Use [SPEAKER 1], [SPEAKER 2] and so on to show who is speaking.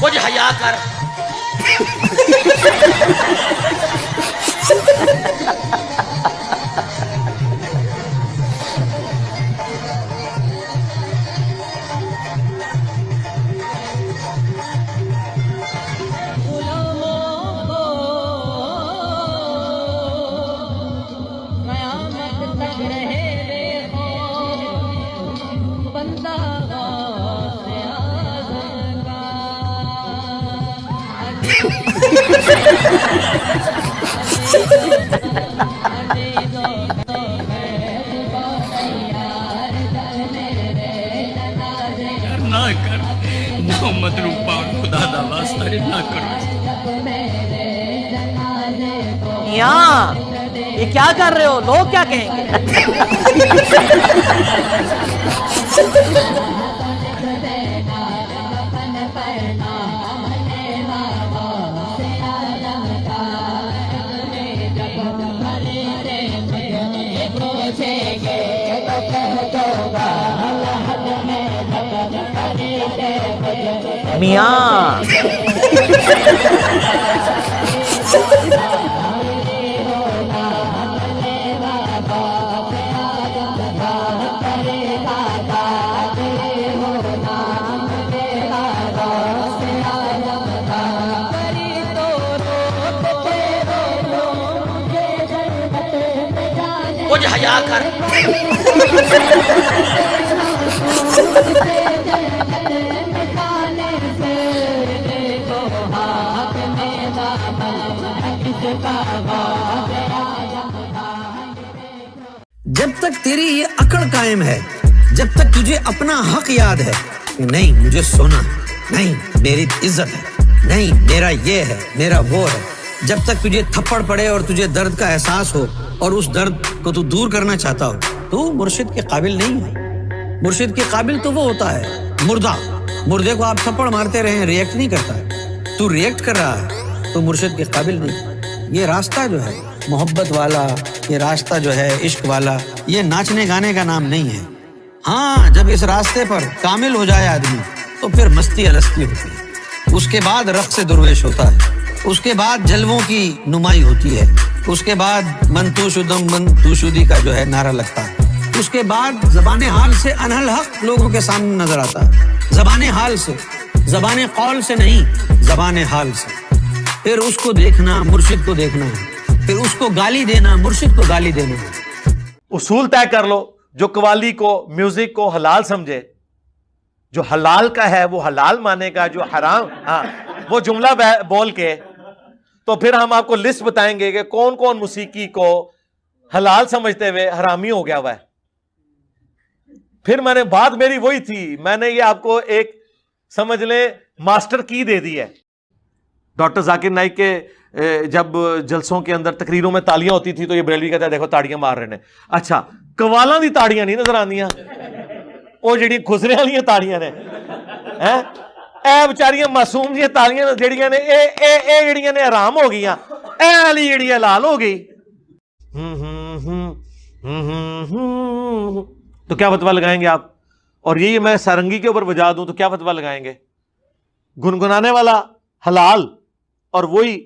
[SPEAKER 1] کچھ حیا کر.
[SPEAKER 2] نہ کر محمد روپا خدا دا واسطہ نہ کرو.
[SPEAKER 3] میاں یہ کیا کر رہے ہو؟ لوگ کیا کہیں گے؟
[SPEAKER 1] میاں کچھ حیا کر.
[SPEAKER 4] جب تک تیری یہ عقل قائم ہے، جب تک تجھے اپنا حق یاد ہے کہ نہیں مجھے سونا ہے، نہیں میری عزت ہے، نہیں میرا یہ ہے میرا وہ ہے، جب تک تجھے تھپڑ پڑے اور تجھے درد کا احساس ہو اور اس درد کو تو دور کرنا چاہتا ہو، تو مرشد کے قابل نہیں ہے. مرشد کے قابل تو وہ ہوتا ہے مردہ. مردے کو آپ تھپڑ مارتے رہیں ریئیکٹ نہیں کرتا ہے، تو ریئیکٹ کر رہا ہے تو مرشد کے قابل نہیں. یہ راستہ جو ہے محبت والا، یہ راستہ جو ہے عشق والا، یہ ناچنے گانے کا نام نہیں ہے. ہاں جب اس راستے پر کامل ہو جائے آدمی تو پھر مستی الستی ہوتی ہے، اس کے بعد رقص درویش ہوتا ہے، اس کے بعد جلووں کی نمائی ہوتی ہے، اس کے بعد من تو شدم من تو شدی کا جو ہے نعرہ لگتا ہے، اس کے بعد زبان حال سے انہل حق لوگوں کے سامنے نظر آتا ہے. زبان حال سے، زبان قول سے نہیں، زبان حال سے. پھر اس کو دیکھنا مرشد کو دیکھنا ہے، پھر اس کو گالی دینا مرشد کو گالی دینا ہے.
[SPEAKER 5] اصول طے کر لو. جو قوالی کو میوزک کو حلال سمجھے، جو حلال کا ہے وہ حلال مانے گا، جو حرام وہ جملہ بول کے، تو پھر ہم آپ کو لسٹ بتائیں گے کہ کون کون موسیقی کو حلال سمجھتے ہوئے حرامی ہو گیا ہوا ہے. پھر میں نے بات میری وہی تھی، میں نے یہ آپ کو ایک سمجھ لیں ماسٹر کی دے دی ہے. ڈاکٹر ذاکر نائک کے جب جلسوں کے اندر تقریروں میں تالیاں ہوتی تھی تو یہ بریلوی کہتا ہے دیکھو تاڑیاں مار رہے ہیں. اچھا قوالاں دی تاڑیاں نہیں نظر آندیاں، وہ جڑی خسرے والی تاڑیاں نے، اے بچاریاں معصوم جی تاڑیاں جڑیاں نے اے جڑیاں نے حرام ہو گئیاں، اے والی جڑی حلال ہو گئی. تو کیا فتویٰ لگائیں گے آپ؟ اور یہی میں سارنگی کے اوپر بجا دوں تو کیا فتویٰ لگائیں گے؟ گنگنانے والا حلال اور وہی